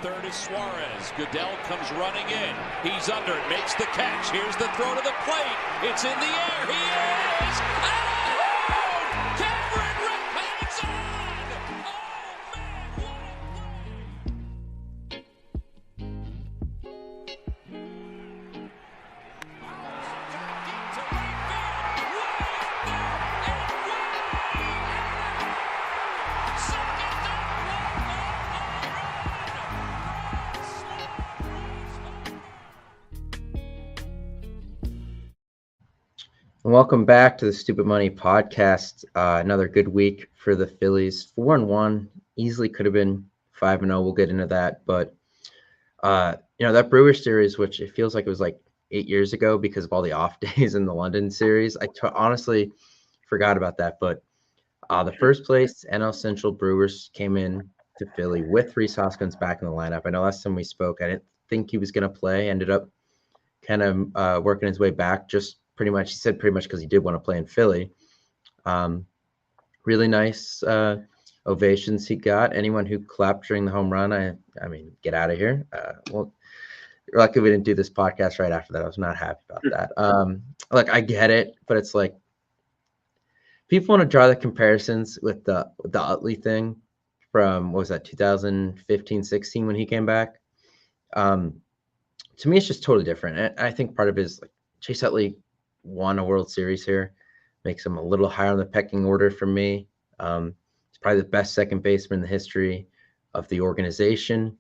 Third is Suarez. Goodell comes running in. He's under it, makes the catch. Here's the throw to the plate. It's in the air. He is out! Cameron Red hangs on! Oh, man, what a play! Deep to right field. Way up there, and way out! Second Welcome back to the Stupid Money Podcast. Another good week for the Phillies. 4-1, easily could have been 5-0. We'll get into that, but that Brewers series, which it feels like it was like 8 years ago because of all the off days in the London series. I honestly forgot about that, but the first place NL Central Brewers came in to Philly with Rhys Hoskins back in the lineup. I know last time we spoke, I didn't think he was going to play. Ended up kind of working his way back, just pretty much, he said pretty much because he did want to play in Philly. Really nice ovations he got. Anyone who clapped during the home run, I mean, get out of here. Well, you're lucky we didn't do this podcast right after that. I was not happy about that. Like, I get it, but it's like people want to draw the comparisons with the Utley thing from, what was that, 2015-16 when he came back. To me, it's just totally different. And I think part of it is like Chase Utley won a World Series here, makes him a little higher on the pecking order for me. He's probably the best second baseman in the history of the organization.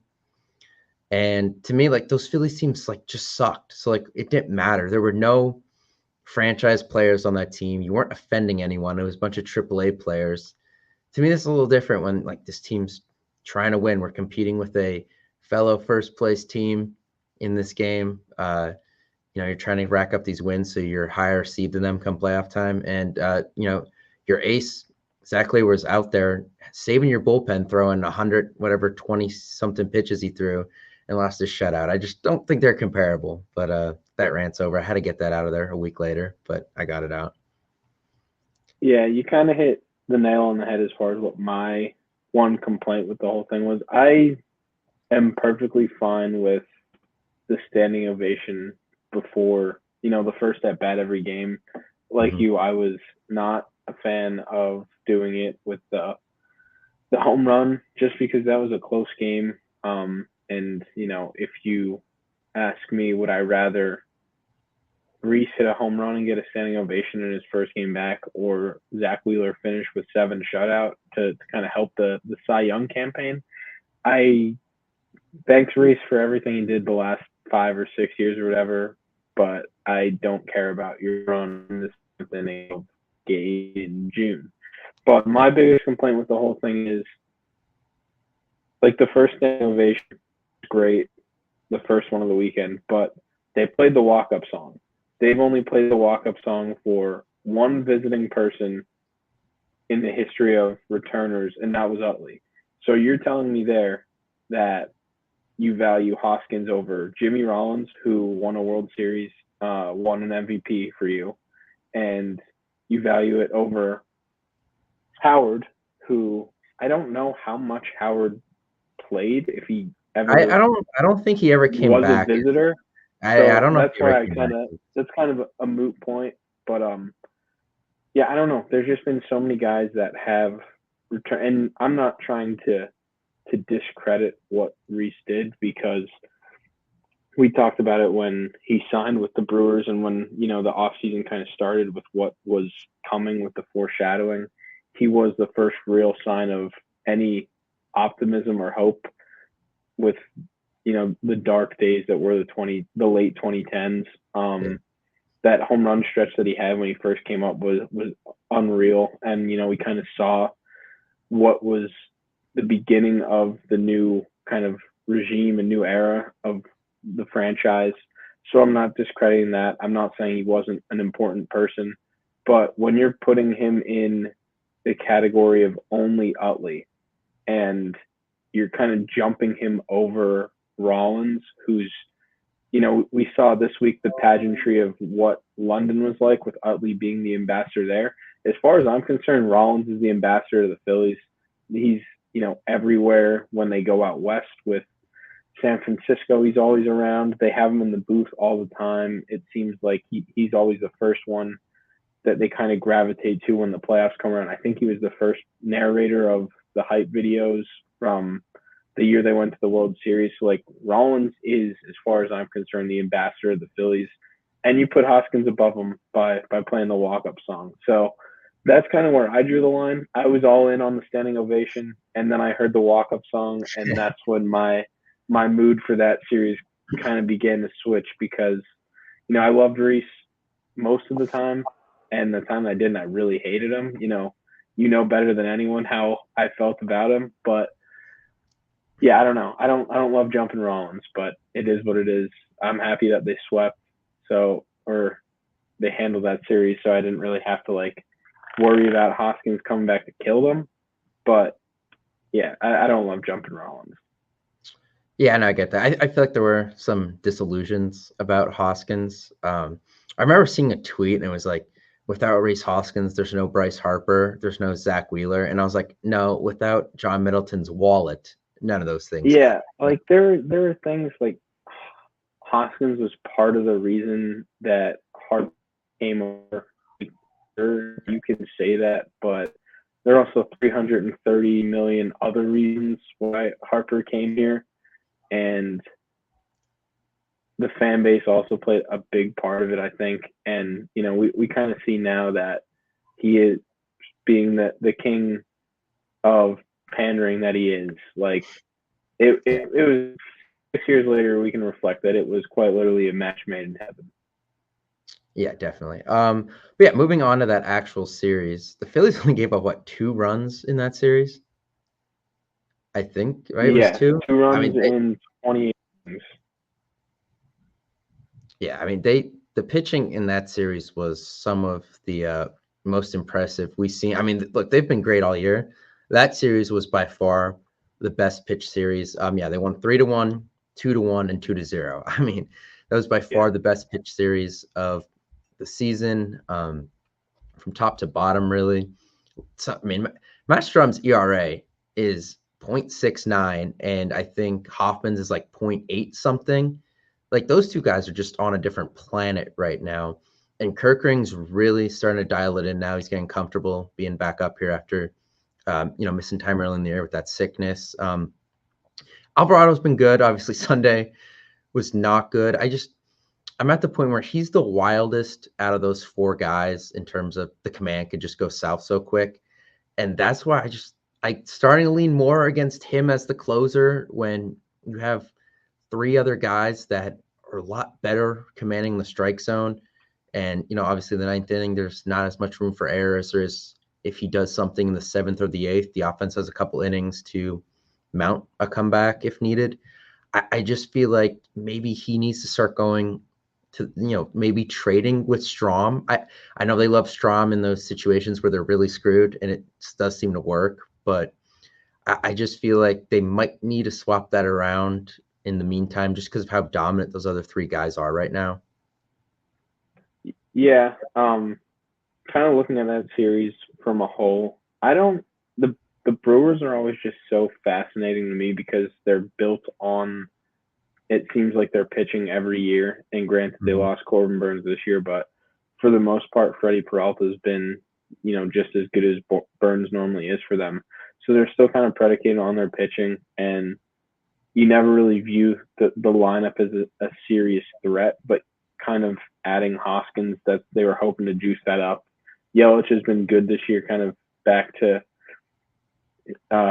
And to me, like, those Phillies teams like just sucked. So like it didn't matter. There were no franchise players on that team. You weren't offending anyone. It was a bunch of AAA players. To me, this is a little different when like this team's trying to win. We're competing with a fellow first place team in this game. You're trying to rack up these wins so you're higher seed than them come playoff time. And, your ace, Zach Leigh, was out there saving your bullpen, throwing 20-something pitches he threw and lost his shutout. I just don't think they're comparable. But that rant's over. I had to get that out of there a week later, but I got it out. Yeah, you kind of hit the nail on the head as far as what my one complaint with the whole thing was. I am perfectly fine with the standing ovation before, the first at bat every game. Like you, I was not a fan of doing it with the home run just because that was a close game. And, if you ask me, would I rather Rhys hit a home run and get a standing ovation in his first game back, or Zach Wheeler finish with 7 shutout to kind of help the Cy Young campaign? I thanks Rhys for everything he did the last 5 or 6 years or whatever, but I don't care about your run in this inning of game in June. But my biggest complaint with the whole thing is, like, the first standing ovation is great, the first one of the weekend, but they played the walk-up song. They've only played the walk-up song for one visiting person in the history of returners, and that was Utley. So you're telling me there that you value Hoskins over Jimmy Rollins, who won a World Series, won an MVP for you, and you value it over Howard, who I don't know how much Howard played, if he ever. I don't think he ever came back. Was a visitor. I don't know. That's why that's kind of a moot point. But yeah, I don't know. There's just been so many guys that have returned, and I'm not trying to discredit what Rhys did, because we talked about it when he signed with the Brewers and when, the offseason kind of started with what was coming with the foreshadowing. He was the first real sign of any optimism or hope with, the dark days that were the late 2010s. That home run stretch that he had when he first came up was unreal. And, we kind of saw what was the beginning of the new kind of regime and new era of the franchise. So I'm not discrediting that. I'm not saying he wasn't an important person, but when you're putting him in the category of only Utley and you're kind of jumping him over Rollins, who's, we saw this week the pageantry of what London was like with Utley being the ambassador there. As far as I'm concerned, Rollins is the ambassador to the Phillies. He's, everywhere when they go out west with San Francisco, he's always around. They have him in the booth all the time. It seems like he's always the first one that they kind of gravitate to when the playoffs come around. I think he was the first narrator of the hype videos from the year they went to the World Series. So, like, Rollins is, as far as I'm concerned, the ambassador of the Phillies. And you put Hoskins above him by playing the walk-up song. So that's kind of where I drew the line. I was all in on the standing ovation, and then I heard the walk-up song, and that's when my mood for that series kind of began to switch because, I loved Reese most of the time, and the time I didn't, I really hated him. You know better than anyone how I felt about him, but yeah, I don't know. I don't love jumping Rollins, but it is what it is. I'm happy that they swept, or they handled that series, so I didn't really have to worry about Hoskins coming back to kill them. But yeah, I don't love jumping Rollins. Yeah, no, I get that. I feel like there were some disillusions about Hoskins. I remember seeing a tweet and it was like, without Reese Hoskins, there's no Bryce Harper, there's no Zach Wheeler. And I was like, no, without John Middleton's wallet, none of those things. Yeah, there were things like Hoskins was part of the reason that Harper came over. You can say that, but there are also 330 million other reasons why Harper came here. And the fan base also played a big part of it, I think. And, we kind of see now that he is being the king of pandering that he is. Like, it was 6 years later, we can reflect that it was quite literally a match made in heaven. Yeah, definitely. But yeah, moving on to that actual series, the Phillies only gave up 2 runs in that series? I think, right? It was 2. 2 runs in 28 innings. Yeah, I mean, the pitching in that series was some of the most impressive we've seen. I mean, look, they've been great all year. That series was by far the best pitch series. Yeah, they won 3-1, 2-1, and 2-0. I mean, that was by far the best pitch series of the season, from top to bottom, really. So, I mean, Matt Strum's ERA is 0.69, and I think Hoffman's is 0.8 something. Like, those two guys are just on a different planet right now. And Kerkering's really starting to dial it in now. He's getting comfortable being back up here after, missing time early in the year with that sickness. Alvarado's been good. Obviously, Sunday was not good. I'm at the point where he's the wildest out of those 4 guys in terms of the command could just go south so quick. And that's why I starting to lean more against him as the closer when you have 3 other guys that are a lot better commanding the strike zone. And, obviously the 9th inning, there's not as much room for error as there is if he does something in the 7th or the 8th. The offense has a couple innings to mount a comeback if needed. I just feel like maybe he needs to start going to, maybe trading with Strom. I know they love Strom in those situations where they're really screwed, and it does seem to work. But I just feel like they might need to swap that around in the meantime, just because of how dominant those other 3 guys are right now. Yeah, kind of looking at that series from a whole, the Brewers are always just so fascinating to me because they're built on, it seems like they're pitching every year. And granted, they lost Corbin Burns this year, but for the most part, Freddie Peralta has been, just as good as Burns normally is for them. So they're still kind of predicated on their pitching, and you never really view the lineup as a serious threat, but kind of adding Hoskins, that they were hoping to juice that up. Yelich has been good this year, kind of back to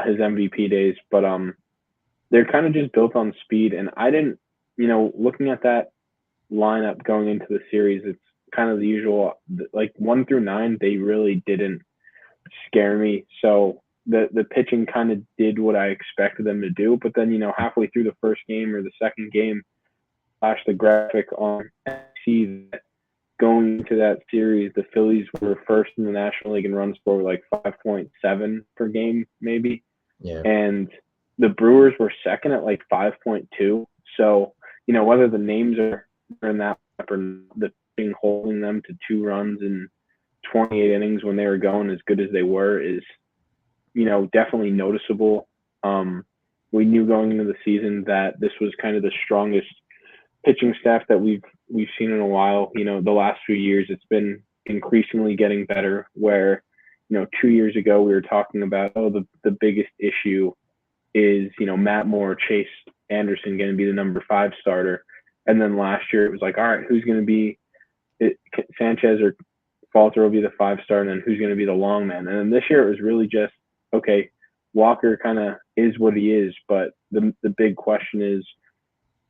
his MVP days, but they're kind of just built on speed. And I didn't, looking at that lineup going into the series, it's kind of the usual, 1 through 9, they really didn't scare me. So the pitching kind of did what I expected them to do. But then, halfway through the first game or the second game, flashed the graphic on NBC that going into that series, the Phillies were first in the National League in runs scored, 5.7 per game, maybe. Yeah. And the Brewers were second at 5.2. So, whether the names are in that or the thing holding them to 2 runs in 28 innings when they were going as good as they were is, definitely noticeable. we knew going into the season that this was kind of the strongest pitching staff that we've seen in a while. You know, the last few years, it's been increasingly getting better. Where, 2 years ago we were talking about, the biggest issue is, Matt Moore, Chase Anderson going to be the number 5 starter, and then last year it was like, all right, who's going to be it? Sanchez or Falter will be the 5 star, and then who's going to be the long man? And then this year it was really just, okay, Walker kind of is what he is, but the big question is,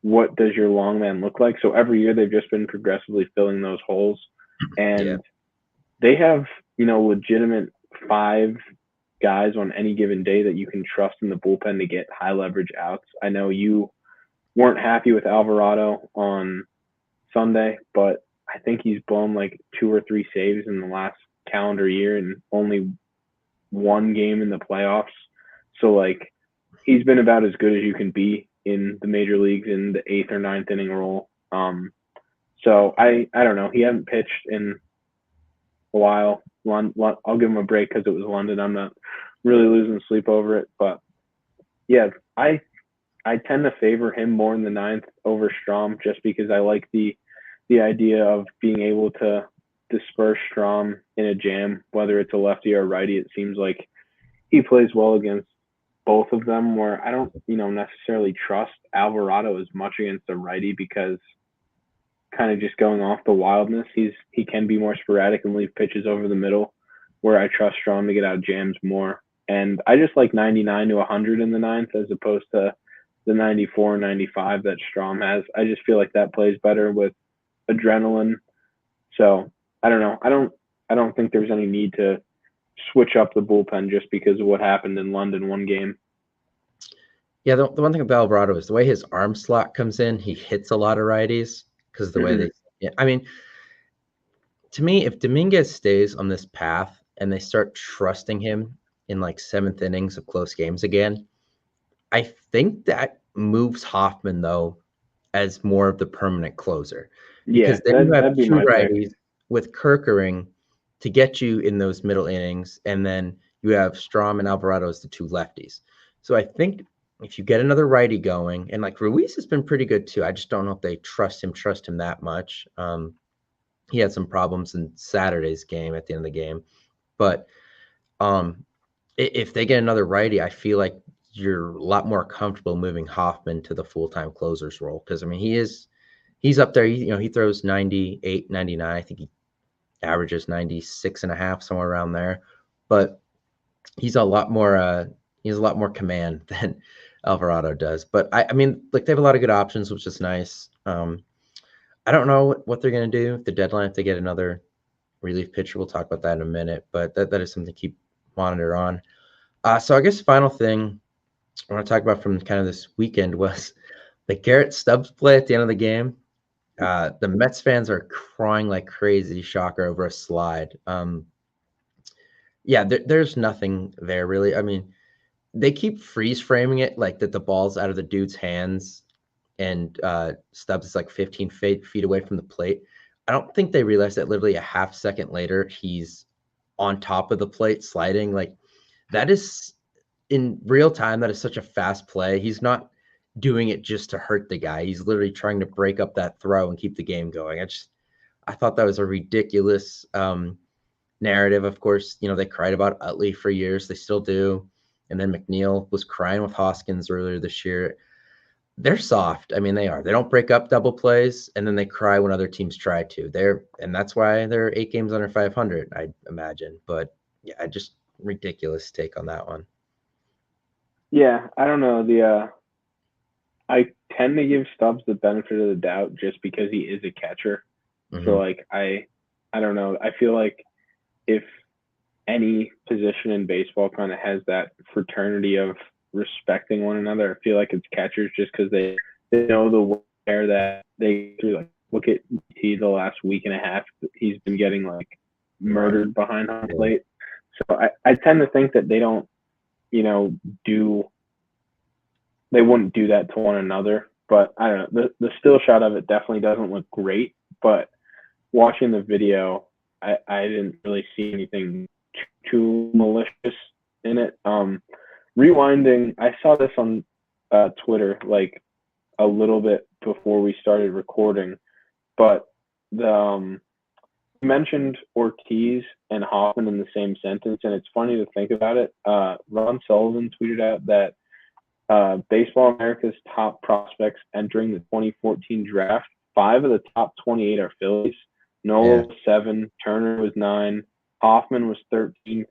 what does your long man look like? So every year they've just been progressively filling those holes, and they have, legitimate 5 guys on any given day that you can trust in the bullpen to get high leverage outs. I know you weren't happy with Alvarado on Sunday, but I think he's blown like 2 or 3 saves in the last calendar year and only 1 game in the playoffs. So like, he's been about as good as you can be in the major leagues in the 8th or 9th inning role. So I don't know. He hasn't pitched in a while. I'll give him a break because it was London. I'm not really losing sleep over it, but yeah, I tend to favor him more in the 9th over Strom, just because I like the idea of being able to disperse Strom in a jam, whether it's a lefty or a righty. It seems like he plays well against both of them, where I don't, necessarily trust Alvarado as much against a righty, because kind of just going off the wildness, he can be more sporadic and leave pitches over the middle, where I trust Strom to get out jams more. And I just like 99 to 100 in the 9th as opposed to the 94 and 95 that Strom has. I just feel like that plays better with adrenaline. So I don't know. I don't think there's any need to switch up the bullpen just because of what happened in London one game. Yeah, the one thing about Alvarado is the way his arm slot comes in, he hits a lot of righties because the way they – I mean, to me, if Dominguez stays on this path and they start trusting him in like 7th innings of close games again, I think that moves Hoffman, though, as more of the permanent closer. Because then you have 2 righties with Kerkering to get you in those middle innings, and then you have Strom and Alvarado as the 2 lefties. So I think if you get another righty going, and like Ruiz has been pretty good too. I just don't know if they trust him that much. He had some problems in Saturday's game at the end of the game, but if they get another righty, I feel like you're a lot more comfortable moving Hoffman to the full-time closer's role, because I mean he's up there. He throws 98, 99. I think he averages 96.5, somewhere around there, but he's a lot more command than Alvarado does. But I mean, like, they have a lot of good options, which is nice. I don't know what they're going to do at the deadline if they get another relief pitcher. We'll talk about that in a minute, but that is something to keep monitor on. So I guess final thing I want to talk about from kind of this weekend was the Garrett Stubbs play at the end of the game. The Mets fans are crying like crazy, shocker, over a slide. There's nothing there really. I mean, they keep freeze framing it like that the ball's out of the dude's hands and Stubbs is like 15 feet away from the plate. I don't think they realize that literally a half second later he's on top of the plate sliding. Like, that is in real time. That is such a fast play. He's not doing it just to hurt the guy. He's literally trying to break up that throw and keep the game going. I thought that was a ridiculous narrative. Of course, they cried about Utley for years. They still do. And then McNeil was crying with Hoskins earlier this year. They're soft. I mean, they are. They don't break up double plays, and then they cry when other teams try to. And that's why they're 8 games under 500, I imagine. But yeah, just ridiculous take on that one. Yeah, I don't know. I tend to give Stubbs the benefit of the doubt just because he is a catcher. Mm-hmm. So like I don't know. I feel like if any position in baseball kind of has that fraternity of respecting one another, I feel like it's catchers, just because they know the wear that they through. Like, look at T the last week and a half. He's been getting like murdered behind home plate. So I tend to think that they don't, they wouldn't do that to one another. But I don't know. The still shot of it definitely doesn't look great. But watching the video, I didn't really see anything too malicious in it. Rewinding, I saw this on Twitter like a little bit before we started recording, but the you mentioned Ortiz and Hoffman in the same sentence, and it's funny to think about it. Ron Sullivan tweeted out that Baseball America's top prospects entering the 2014 draft, 5 of the top 28 are Phillies. Nola was 7, Turner was 9, Hoffman was 13,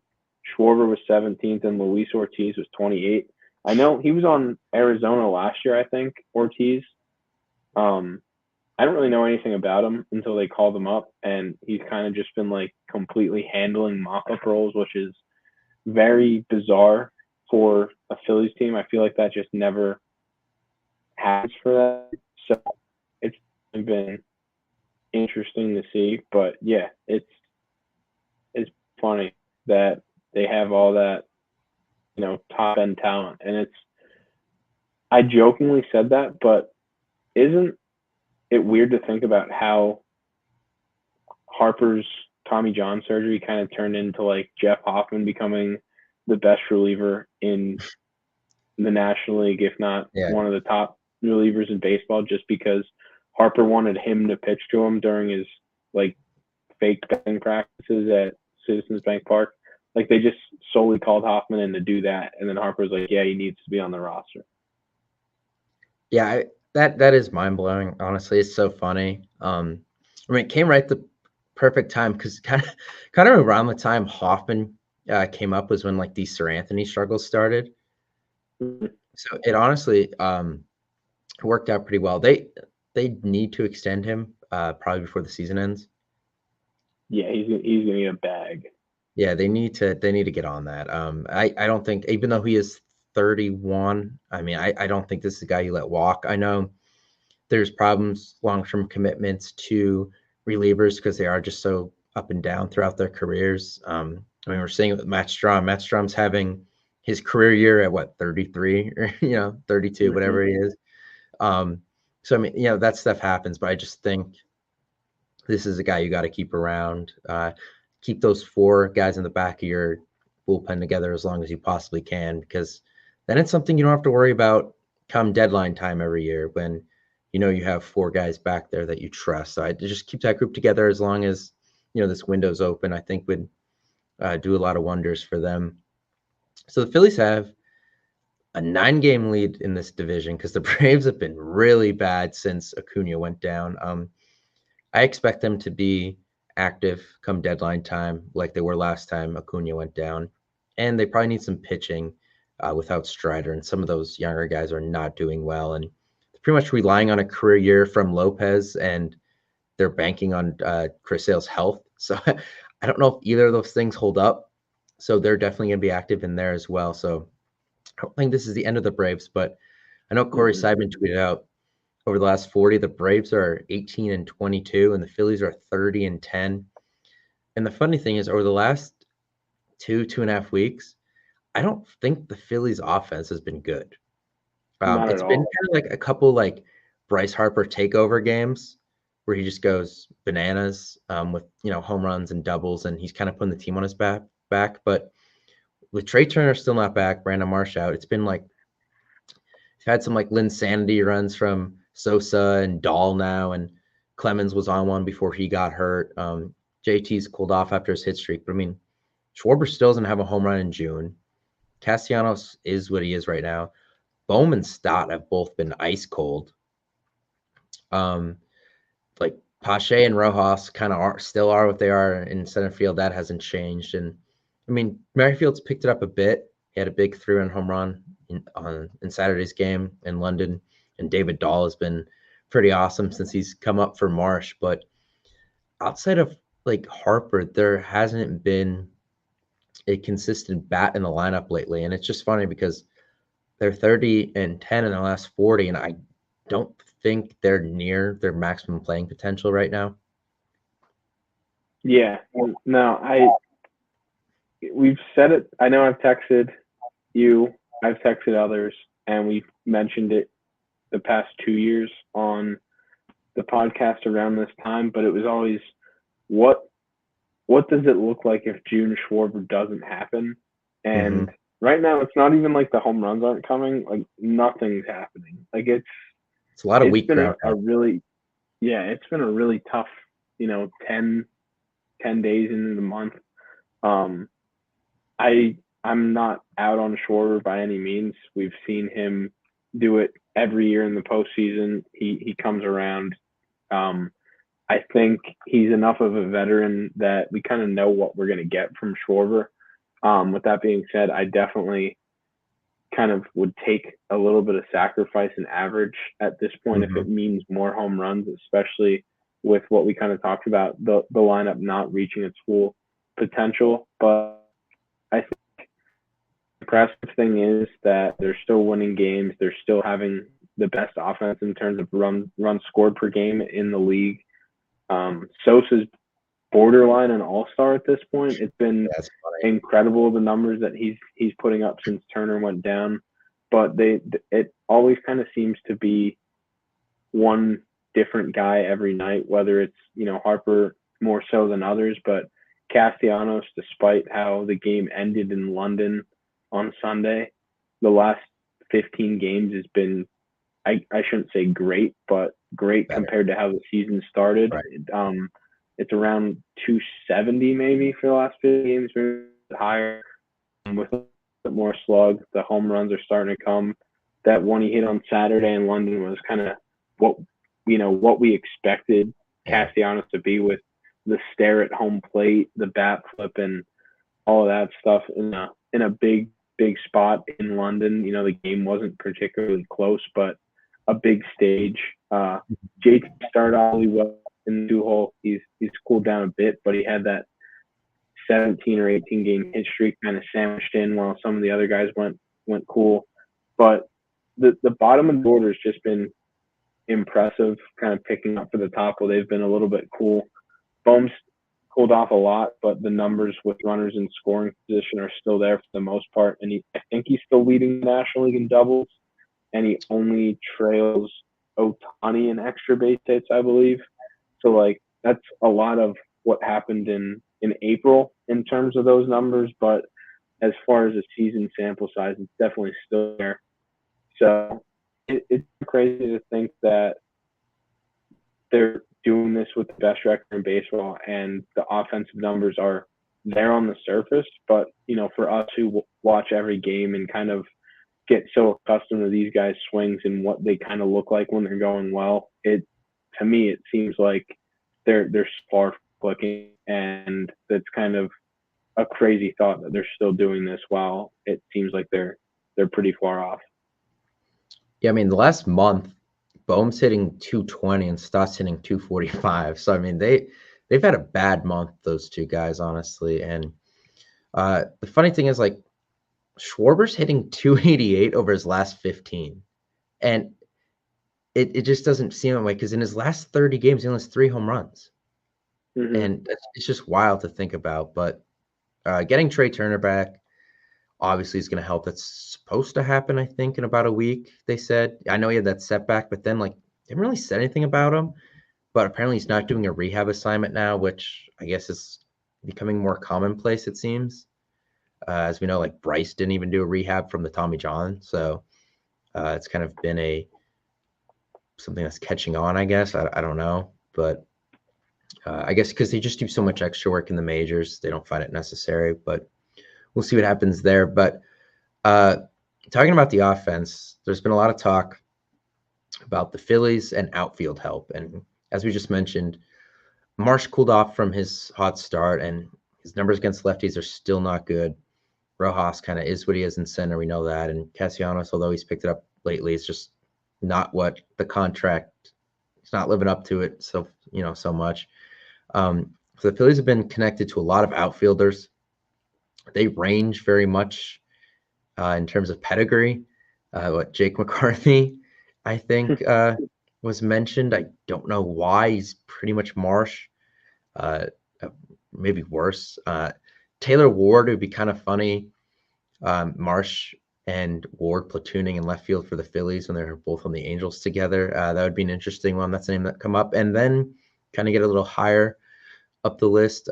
Schwarber was 17th, and Luis Ortiz was 28. I know he was on Arizona last year, I think, Ortiz. I don't really know anything about him until they called him up, and he's kind of just been like completely handling mock-up roles, which is very bizarre for a Phillies team. I feel like that just never happens for them. So it's been interesting to see, but yeah, it's funny that they have all that, top end talent, and I jokingly said that, but isn't it weird to think about how Harper's Tommy John surgery kind of turned into like Jeff Hoffman becoming the best reliever in the National League, if not one of the top relievers in baseball, just because Harper wanted him to pitch to him during his like fake batting practices at Citizens Bank Park. Like they just solely called Hoffman in to do that, and then Harper's like, yeah, he needs to be on the roster. Yeah, that is mind blowing. Honestly, it's so funny. I mean, it came right at the perfect time because kind of around the time Hoffman came up was when like these Sir Anthony struggles started. So it honestly worked out pretty well. They need to extend him probably before the season ends. Yeah, he's gonna need a bag. Yeah, they need to get on that. I don't think, even though he is 31, I mean, I don't think this is a guy you let walk. I know there's problems, long-term commitments to relievers because they are just so up and down throughout their careers. I mean, we're seeing it with Matt Strom. Matt Strom's having his career year at what, 33 or 32, whatever he is. So I mean, that stuff happens, but I just think this is a guy you got to keep around. Keep those 4 guys in the back of your bullpen together as long as you possibly can, because then it's something you don't have to worry about come deadline time every year when you have 4 guys back there that you trust. So I just keep that group together as long as this window's open. I think would do a lot of wonders for them. So the Phillies have a 9-game lead in this division because the Braves have been really bad since Acuna went down. I expect them to be active come deadline time like they were last time Acuna went down. And they probably need some pitching without Strider. And some of those younger guys are not doing well. And they're pretty much relying on a career year from Lopez, and they're banking on Chris Sale's health. So I don't know if either of those things hold up. So they're definitely going to be active in there as well. So I don't think this is the end of the Braves, but I know Corey Seidman tweeted out over the last 40, the Braves are 18-22, and the Phillies are 30-10. And the funny thing is, over the last 2.5 weeks, I don't think the Phillies' offense has been good. Not It's at been all. kind of like a couple like Bryce Harper takeover games where he just goes bananas with home runs and doubles, and he's kind of putting the team on his back. But with Trey Turner still not back, Brandon Marsh out, it's been like we've had some like Linsanity runs from Sosa and Dahl now, and Clemens was on one before he got hurt. JT's cooled off after his hit streak, but I mean, Schwarber still doesn't have a home run in June. Castellanos is what he is right now. Bowman and Stott have both been ice cold. Like Pache and Rojas kind of still are what they are in center field. That hasn't changed. And I mean, Merrifield's picked it up a bit. He had a big 3-run home run in Saturday's game in London. And David Dahl has been pretty awesome since he's come up for Marsh. But outside of like Harper, there hasn't been a consistent bat in the lineup lately. And it's just funny because they're 30-10 in the last 40, and I don't think they're near their maximum playing potential right now. Yeah. No, we've said it. I know I've texted you, I've texted others, and we've mentioned it the past 2 years on the podcast around this time, but it was always what does it look like if June Schwarber doesn't happen? And right now it's not even like the home runs aren't coming. Like nothing's happening. Like It's a lot of it's weak been ground. a really it's been a really tough 10 days into the month. I'm not out on Schwarber by any means. We've seen him do it every year in the postseason. He comes around. I think he's enough of a veteran that we kind of know what we're going to get from Schwarber. With that being said, I definitely kind of would take a little bit of sacrifice and average at this point if it means more home runs, especially with what we kind of talked about, the lineup not reaching its full potential. But I think the impressive thing is that they're still winning games. They're still having the best offense in terms of runs scored per game in the league. Sosa's borderline an all-star at this point. It's been incredible the numbers that he's putting up since Turner went down, but it always kind of seems to be one different guy every night, whether it's Harper more so than others, but Castellanos, despite how the game ended in London on Sunday, the last 15 games has been, I shouldn't say great, but great Better. compared to how the season started. Right. It's around 270 maybe for the last 15 games, maybe higher. With a bit more slug, the home runs are starting to come. That one he hit on Saturday in London was kind of what we expected Castellanos to be, with the stare at home plate, the bat flip, and all of that stuff in a big spot in London. The game wasn't particularly close, but a big stage. JT started off really well in the 2-hole. He's cooled down a bit, but he had that 17 or 18 game hit streak kind of sandwiched in while some of the other guys went cool. But the bottom of the order has just been impressive, kind of picking up for the top while they've been a little bit cool. Bohm's cooled off a lot, but the numbers with runners in scoring position are still there for the most part. And I think he's still leading the National League in doubles, and he only trails Ohtani in extra base hits, I believe. So that's a lot of what happened in April in terms of those numbers, but as far as a season sample size, it's definitely still there. So it's crazy to think that they're doing this with the best record in baseball, and the offensive numbers are there on the surface. But for us who watch every game and kind of get so accustomed to these guys' swings and what they kind of look like when they're going well, to me it seems like they're far from clicking, and that's kind of a crazy thought that they're still doing this while it seems like they're pretty far off. Yeah, I mean, the last month, Bohm's hitting 220 and Stott's hitting 245. So I mean, they've had a bad month, those two guys, honestly. And the funny thing is, Schwarber's hitting 288 over his last 15, and it just doesn't seem that way, because in his last 30 games, he only has 3 home runs. And it's just wild to think about. But getting Trey Turner back obviously is going to help. That's supposed to happen, I think, in about a week, they said. I know he had that setback, but then, they didn't really say anything about him. But apparently he's not doing a rehab assignment now, which I guess is becoming more commonplace, it seems. As we know, Bryce didn't even do a rehab from the Tommy John. So it's kind of been something that's catching on, I guess. I don't know. But I guess because they just do so much extra work in the majors, they don't find it necessary. But we'll see what happens there. But talking about the offense, there's been a lot of talk about the Phillies and outfield help. And as we just mentioned, Marsh cooled off from his hot start, and his numbers against lefties are still not good. Rojas kind of is what he is in center. We know that. And Castellanos, although he's picked it up lately, is just not what the contract, he's not living up to it so much. So the Phillies have been connected to a lot of outfielders. They range very much in terms of pedigree. Jake McCarthy, I think, was mentioned. I don't know why. He's pretty much Marsh, maybe worse. Taylor Ward would be kind of funny. Marsh and Ward platooning in left field for the Phillies when they're both on the Angels together. That would be an interesting one. That's a name that come up. And then kind of get a little higher up the list.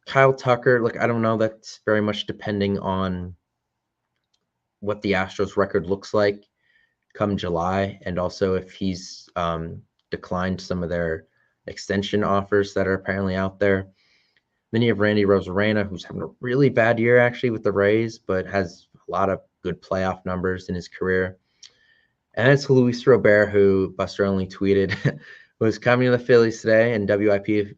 Kyle Tucker, I don't know. That's very much depending on what the Astros record looks like come July, and also if he's declined some of their extension offers that are apparently out there. Then you have Randy Rosarena, who's having a really bad year actually with the Rays, but has a lot of good playoff numbers in his career. And it's Luis Robert, who Buster Only tweeted was coming to the Phillies today, and WIP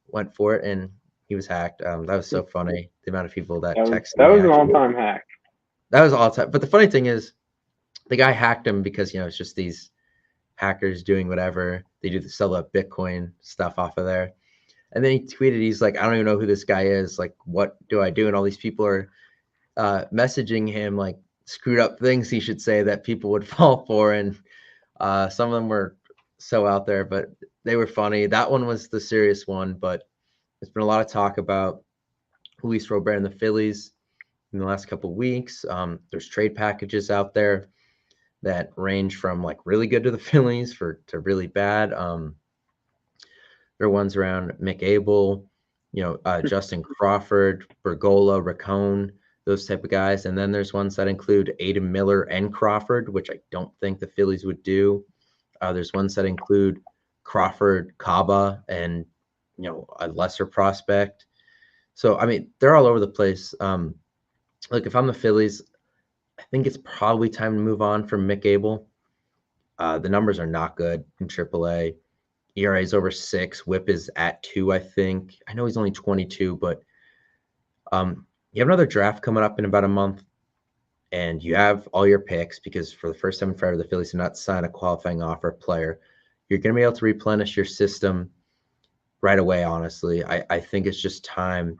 went for it, and he was hacked. That was so funny, the amount of people that texted that me. was an all-time hack. That was all time. But the funny thing is, the guy hacked him because, it's just these hackers doing whatever. They sell the Bitcoin stuff off of there. And then he tweeted, he's like, I don't even know who this guy is. Like, what do I do? And all these people are messaging him like screwed up things he should say that people would fall for. And some of them were so out there, but they were funny. That one was the serious one, but there's been a lot of talk about Luis Robert and the Phillies in the last couple of weeks. There's trade packages out there that range from like really good to the Phillies to really bad. There are ones around Mick Abel, Justin Crawford, Bergola, Racone, those type of guys. And then there's ones that include Aiden Miller and Crawford, which I don't think the Phillies would do. There's ones that include Crawford, Kaba, and, a lesser prospect. So, I mean, they're all over the place. Like if I'm the Phillies, I think it's probably time to move on from Mick Abel. The numbers are not good in AAA. ERA is over 6. WHIP is at 2, I think. I know he's only 22, but you have another draft coming up in about a month, and you have all your picks because for the first time in forever, the Phillies did not sign a qualifying offer player. You're going to be able to replenish your system right away, honestly. I think it's just time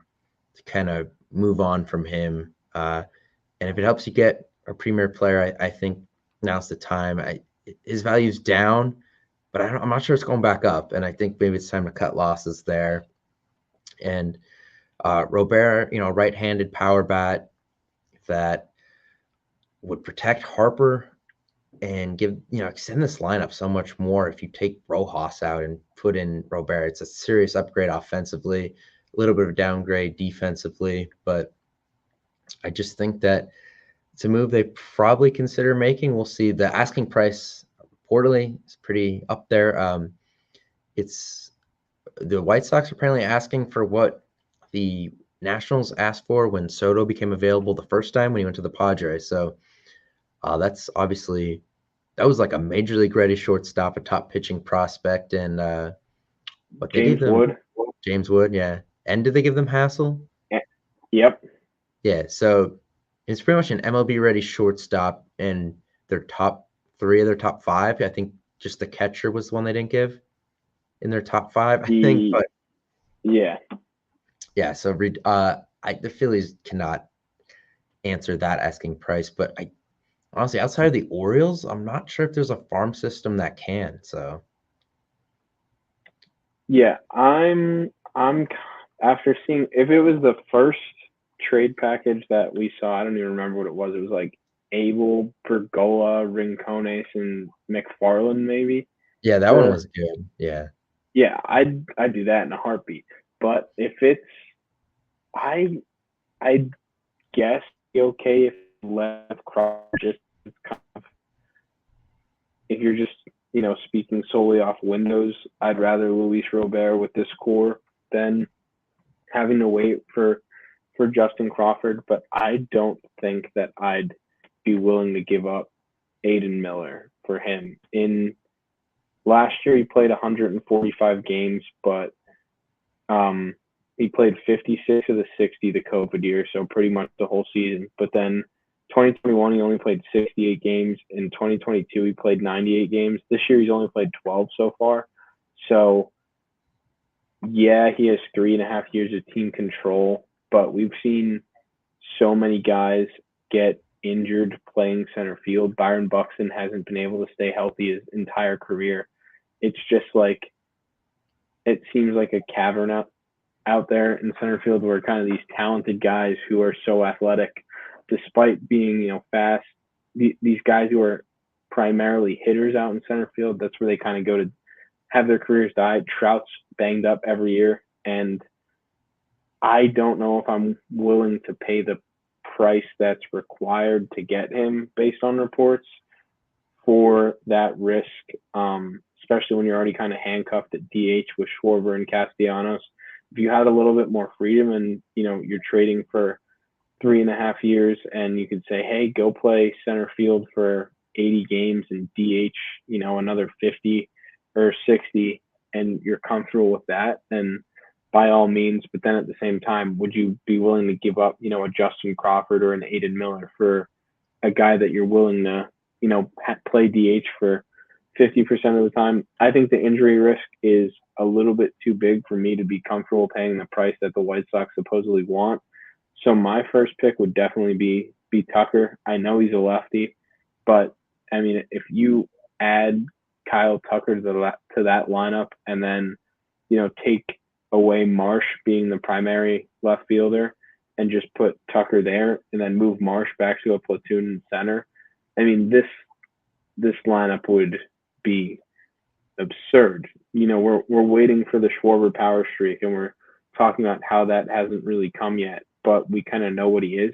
to kind of move on from him. And if it helps you get a premier player, I think now's the time. His value's down, but I'm not sure it's going back up. And I think maybe it's time to cut losses there. And Robert, right-handed power bat that would protect Harper and give, extend this lineup so much more. If you take Rojas out and put in Robert, it's a serious upgrade offensively, a little bit of a downgrade defensively. But I just think that it's a move they probably consider making. We'll see. The asking price reportedly is pretty up there. It's the White Sox are apparently asking for what the Nationals asked for when Soto became available the first time when he went to the Padres. So that's obviously that was like a major league ready shortstop, a top pitching prospect, and what they gave them, James Wood, yeah. And did they give them Hassel? Yep. Yeah. So it's pretty much an MLB ready shortstop, and their top 3 of their top 5. I think just the catcher was the one they didn't give in their top 5. I think, but yeah. So the Phillies cannot answer that asking price, but I honestly, outside of the Orioles, I'm not sure if there's a farm system that can. So yeah, I'm after seeing if it was the first trade package that we saw, I don't even remember what it was. It was like Abel, Bergola, Rincones, and McFarland, maybe. Yeah, that one was good. Yeah. Yeah, I'd do that in a heartbeat. But if it's, I guess okay if left Crawford just kind of, if you're just speaking solely off windows, I'd rather Luis Robert with this core than having to wait for Justin Crawford. But I don't think that I'd be willing to give up Aiden Miller for him. In last year, he played 145 games, but he played 56 of the 60 the COVID year, so pretty much the whole season. But then 2021, he only played 68 games. In 2022, he played 98 games. This year, he's only played 12 so far. So, yeah, he has 3.5 years of team control, but we've seen so many guys get injured playing center field. Byron Buxton hasn't been able to stay healthy his entire career. It's just like, it seems like a cavern out there in center field where kind of these talented guys who are so athletic, despite being, fast, these guys who are primarily hitters out in center field, that's where they kind of go to have their careers die. Trout's banged up every year, and I don't know if I'm willing to pay the price that's required to get him based on reports for that risk, especially when you're already kind of handcuffed at DH with Schwarber and Castellanos. If you had a little bit more freedom and, you're trading for 3.5 years and you could say, hey, go play center field for 80 games and DH, another 50 or 60, and you're comfortable with that, then by all means. But then at the same time, would you be willing to give up, a Justin Crawford or an Aiden Miller for a guy that you're willing to, play DH for 50% of the time? I think the injury risk is a little bit too big for me to be comfortable paying the price that the White Sox supposedly want. So my first pick would definitely be Tucker. I know he's a lefty, but I mean, if you add Kyle Tucker to that lineup and then, take away Marsh being the primary left fielder and just put Tucker there and then move Marsh back to a platoon in center, I mean, this lineup would be absurd. We're waiting for the Schwarber power streak, and we're talking about how that hasn't really come yet, but we kind of know what he is.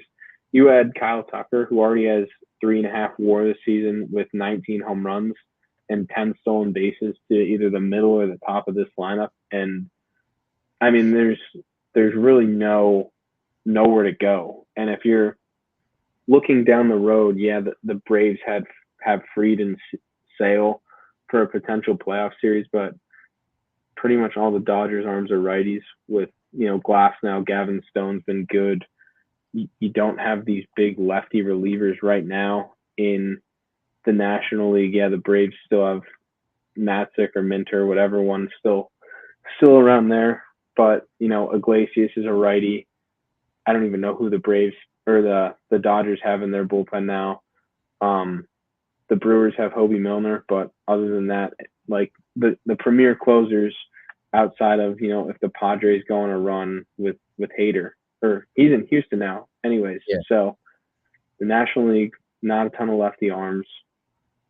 You add Kyle Tucker, who already has 3.5 WAR this season with 19 home runs and 10 stolen bases, to either the middle or the top of this lineup, and I mean, there's really nowhere to go. And if you're looking down the road, the Braves have Fried and Sale for a potential playoff series, but pretty much all the Dodgers' arms are righties with, Glass now. Gavin Stone's been good. You don't have these big lefty relievers right now in the National League. Yeah, the Braves still have Matzik or Minter, whatever one, still around there. But, Iglesias is a righty. I don't even know who the Braves or the Dodgers have in their bullpen now. The Brewers have Hobie Milner, but other than that, like the premier closers outside of, if the Padres go on a run with Hader, or he's in Houston now anyways. Yeah. So the National League, not a ton of lefty arms.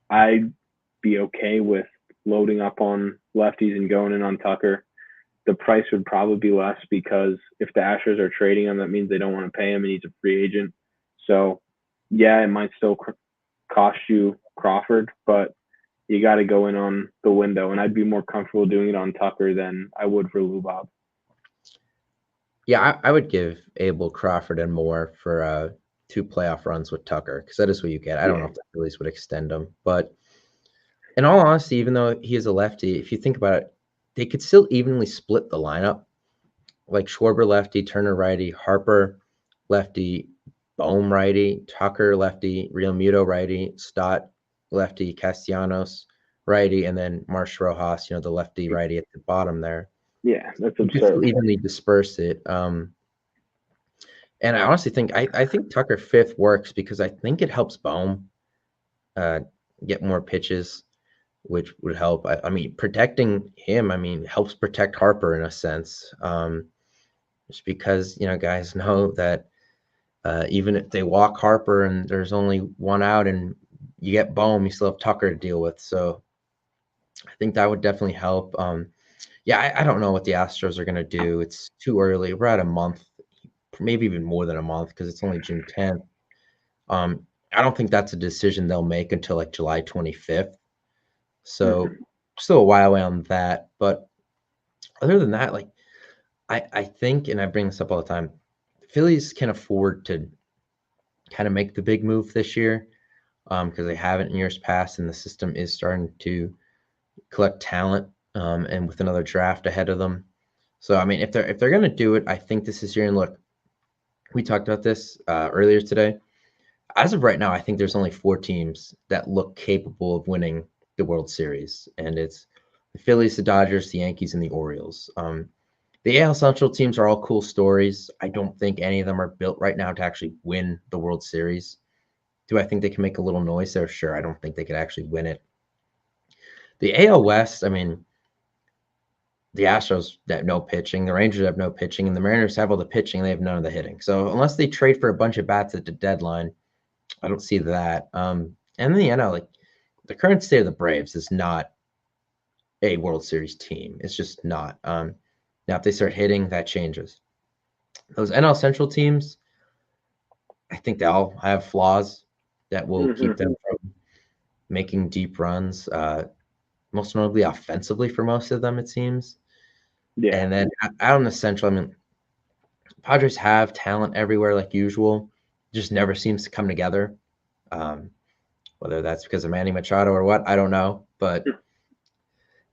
I'd be okay with loading up on lefties and going in on Tucker. The price would probably be less because if the Astros are trading him, that means they don't want to pay him and he's a free agent. So, it might still cost you Crawford, but you got to go in on the window. And I'd be more comfortable doing it on Tucker than I would for Lou Bob. Yeah, I would give Abel, Crawford, and more for 2 playoff runs with Tucker, because that is what you get. I don't know if the Phillies would extend him. But in all honesty, even though he is a lefty, if you think about it, they could still evenly split the lineup. Like Schwarber lefty, Turner righty, Harper lefty, Bohm righty, Tucker lefty, Realmuto righty, Stott lefty, Castellanos righty, and then Marsh Rojas, the lefty righty at the bottom there. Yeah, that's You absurd. could still evenly disperse it. And I honestly think I think Tucker 5th works because I think it helps Bohm get more pitches, which would help. I mean, protecting him, helps protect Harper in a sense. Just because, guys know that even if they walk Harper and there's only one out and you get Bohm, you still have Tucker to deal with. So I think that would definitely help. I don't know what the Astros are going to do. It's too early. We're at a month, maybe even more than a month, because it's only June 10th. I don't think that's a decision they'll make until like July 25th. So still a while away on that. But other than that, like I think, and I bring this up all the time, Phillies can afford to kind of make the big move this year because they haven't in years past, and the system is starting to collect talent and with another draft ahead of them. So I mean, if they're going to do it, I think this is year. And look, we talked about this earlier today. As of right now, I think there's only 4 teams that look capable of winning the World Series, and it's the Phillies, the Dodgers, the Yankees, and the Orioles. The AL Central teams are all cool stories. I don't think any of them are built right now to actually win the World Series. Do I think they can make a little noise there? Sure. I don't think they could actually win it. The AL West, I mean, the Astros have no pitching, the Rangers have no pitching, and the Mariners have all the pitching. They have none of the hitting. So unless they trade for a bunch of bats at the deadline, I don't see that. And in the NL, like the current state of the Braves is not a World Series team. It's just not. Now, if they start hitting, that changes. Those NL Central teams, I think they all have flaws that will Mm-hmm. keep them from making deep runs, most notably offensively for most of them, it seems. Yeah. And then out in the Central, I mean, Padres have talent everywhere like usual, just never seems to come together. Um, whether that's because of Manny Machado or what, I don't know. But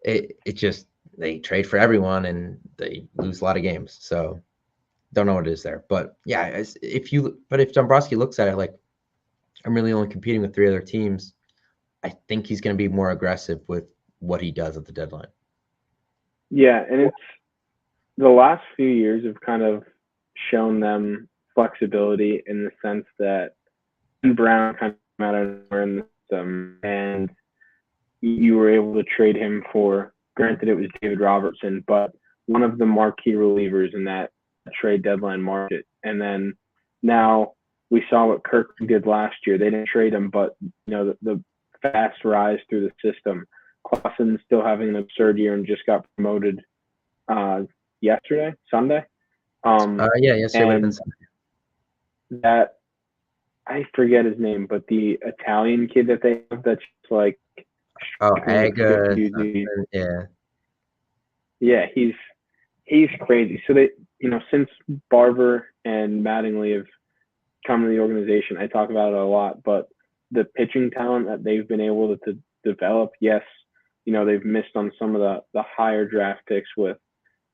it just, they trade for everyone and they lose a lot of games. So don't know what it is there. But yeah, if Dombrowski looks at it like, I'm really only competing with 3 other teams, I think he's going to be more aggressive with what he does at the deadline. Yeah, and it's the last few years have kind of shown them flexibility in the sense that Brown kind of came out of nowhere in the system, and you were able to trade him for, granted it was David Robertson, but one of the marquee relievers in that trade deadline market. And then now we saw what Kirk did last year. They didn't trade him, but the fast rise through the system. Clausen's still having an absurd year and just got promoted Sunday. Yesterday would have been Sunday. That, I forget his name, but the Italian kid that they have that's just like, Aga, yeah, he's crazy. So they, since Barber and Mattingly have come to the organization, I talk about it a lot, but the pitching talent that they've been able to develop, yes, they've missed on some of the higher draft picks with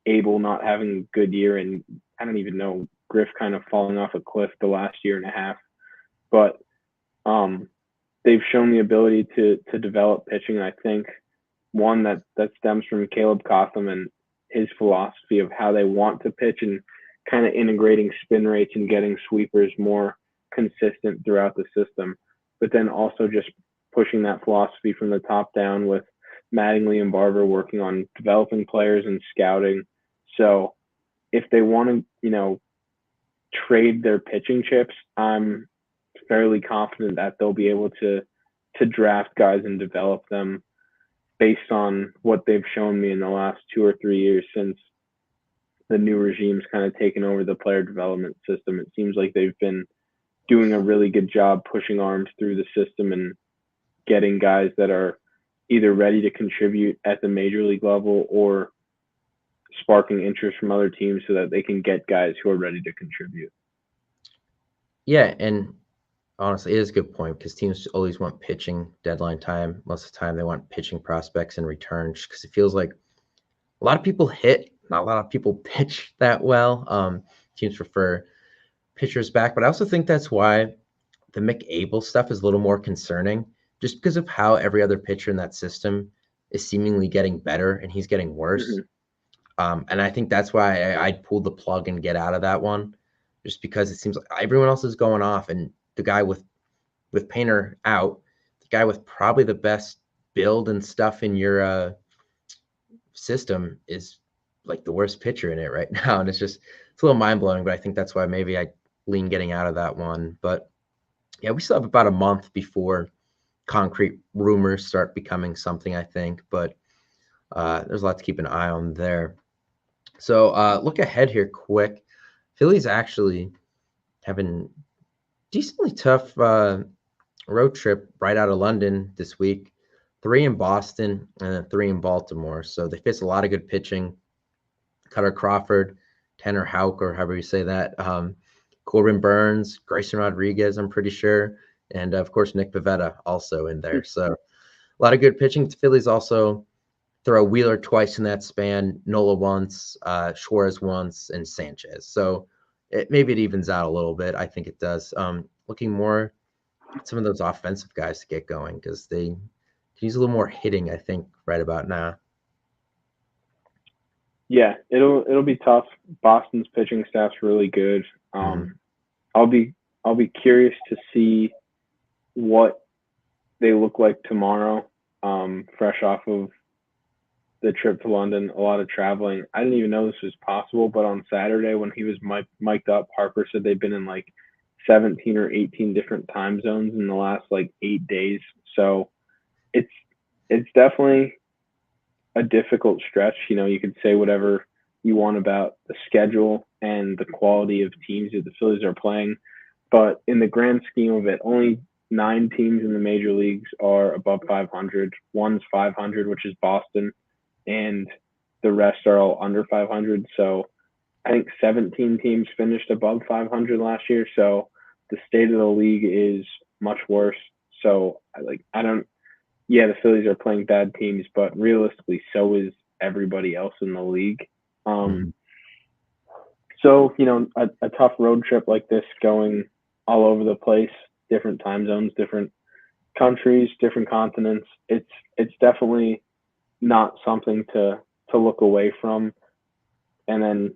Abel not having a good year, and I don't even know, Griff kind of falling off a cliff the last year and a half. But they've shown the ability to develop pitching. I think one that stems from Caleb Cotham and his philosophy of how they want to pitch and kind of integrating spin rates and getting sweepers more consistent throughout the system. But then also just pushing that philosophy from the top down with Mattingly and Barber working on developing players and scouting. So if they want to, trade their pitching chips, I'm fairly confident that they'll be able to draft guys and develop them based on what they've shown me in the last 2 or 3 years since the new regime's kind of taken over the player development system. It seems like they've been doing a really good job pushing arms through the system and getting guys that are either ready to contribute at the major league level or sparking interest from other teams so that they can get guys who are ready to contribute. Yeah, and honestly, it is a good point because teams always want pitching deadline time. Most of the time, they want pitching prospects in return just because it feels like a lot of people hit, not a lot of people pitch that well. Teams prefer pitchers back, but I also think that's why the McAble stuff is a little more concerning just because of how every other pitcher in that system is seemingly getting better and he's getting worse. And I think that's why I'd pull the plug and get out of that one, just because it seems like everyone else is going off, and the guy with Painter out, the guy with probably the best build and stuff in your system is like the worst pitcher in it right now. And it's a little mind blowing, but I think that's why maybe I lean getting out of that one. But yeah, we still have about a month before concrete rumors start becoming something, I think, but there's a lot to keep an eye on there. So look ahead here quick. Phillies actually having decently tough road trip right out of London this week. 3 in Boston and then 3 in Baltimore. So they face a lot of good pitching. Cutter Crawford, Tanner Houck, or however you say that. Corbin Burns, Grayson Rodriguez, I'm pretty sure. And of course, Nick Pivetta also in there. So a lot of good pitching. The Phillies also throw Wheeler twice in that span, Nola once, Suarez once, and Sanchez. So maybe it evens out a little bit. I think it does. Looking more at some of those offensive guys to get going because they can use a little more hitting, I think, right about now. Yeah, it'll be tough. Boston's pitching staff's really good. I'll be curious to see what they look like tomorrow, fresh off of the trip to London, a lot of traveling. I didn't even know this was possible, but on Saturday when he was mic'd up, Harper said they've been in like 17 or 18 different time zones in the last like 8 days. So it's definitely a difficult stretch. You could say whatever you want about the schedule and the quality of teams that the Phillies are playing. But in the grand scheme of it, only 9 teams in the major leagues are above 500. One's 500, which is Boston, and the rest are all under 500. So I think 17 teams finished above 500 last year. So the state of the league is much worse. So I don't. Yeah, the Phillies are playing bad teams, but realistically, so is everybody else in the league. So a tough road trip like this, going all over the place, different time zones, different countries, different continents. It's definitely not something to look away from. And then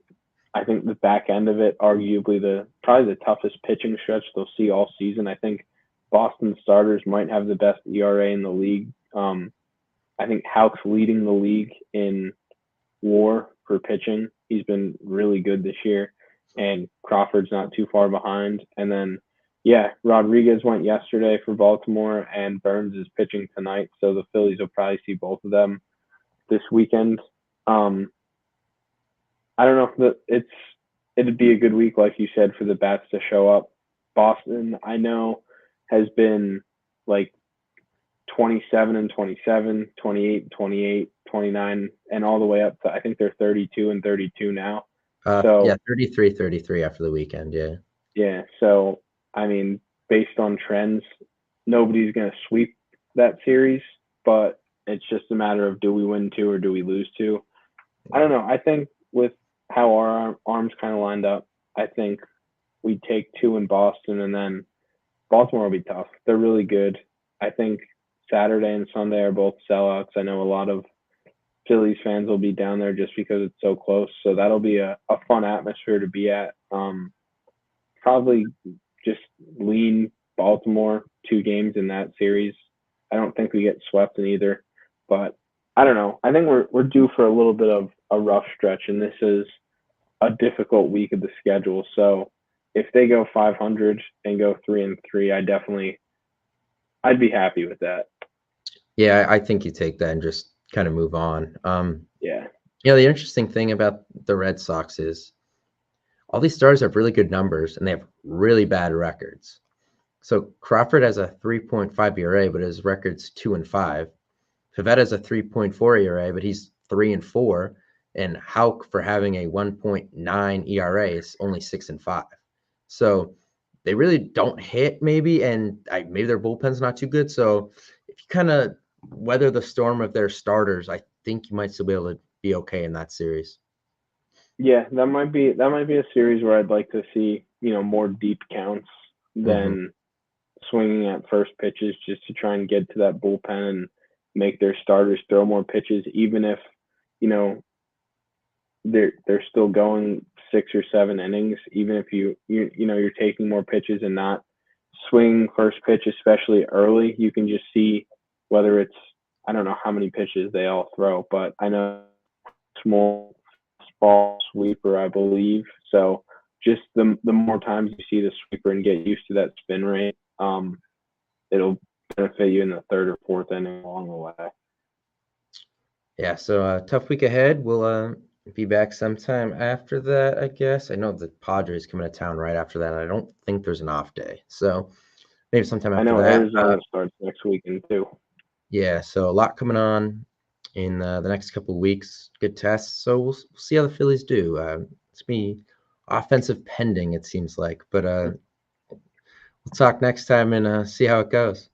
I think the back end of it, arguably probably the toughest pitching stretch they'll see all season. I think Boston starters might have the best ERA in the league. I think Houck's leading the league in WAR for pitching. He's been really good this year, and Crawford's not too far behind. And then, Rodriguez went yesterday for Baltimore, and Burns is pitching tonight. So the Phillies will probably see both of them this weekend. I don't know if it'd be a good week, like you said, for the bats to show up. Boston, I know, has been like 27-27, 28-28, 29, and all the way up to, I think they're 32-32 now. So 33-33 after the weekend. Yeah. So I mean, based on trends, nobody's gonna sweep that series, but it's just a matter of, do we win 2 or do we lose 2? I don't know. I think with how our arms kind of lined up, I think we take 2 in Boston, and then Baltimore will be tough. They're really good. I think Saturday and Sunday are both sellouts. I know a lot of Phillies fans will be down there just because it's so close. So that'll be a fun atmosphere to be at. Probably just lean Baltimore 2 games in that series. I don't think we get swept in either, but I don't know. I think we're due for a little bit of a rough stretch, and this is a difficult week of the schedule. So if they go 500 and go 3-3, I'd be happy with that. Yeah, I think you take that and just kind of move on. Yeah. The interesting thing about the Red Sox is all these stars have really good numbers and they have really bad records. So Crawford has a 3.5 ERA, but his record's 2-5. Pivetta has a 3.4 ERA, but he's 3-4. And Houck, for having a 1.9 ERA, is only 6-5. So they really don't hit, maybe, and maybe their bullpen's not too good. So if you kind of weather the storm of their starters, I think you might still be able to be okay in that series. Yeah, that might be a series where I'd like to see, more deep counts than swinging at first pitches, just to try and get to that bullpen and make their starters throw more pitches, even if, they're still going 6 or 7 innings, even if you're taking more pitches and not swinging first pitch, especially early. You can just see whether it's, I don't know how many pitches they all throw, but I know small ball sweeper, I believe. So just the more times you see the sweeper and get used to that spin rate, it'll benefit you in the 3rd or 4th inning along the way. Yeah, so tough week ahead. We'll be back sometime after that, I guess. I know the Padres coming to town right after that. I don't think there's an off day, so maybe sometime after that. I know Arizona starts next weekend too. Yeah, so a lot coming on in the next couple of weeks. Good tests, so we'll see how the Phillies do. It's me offensive pending, it seems like, but we'll talk next time and see how it goes.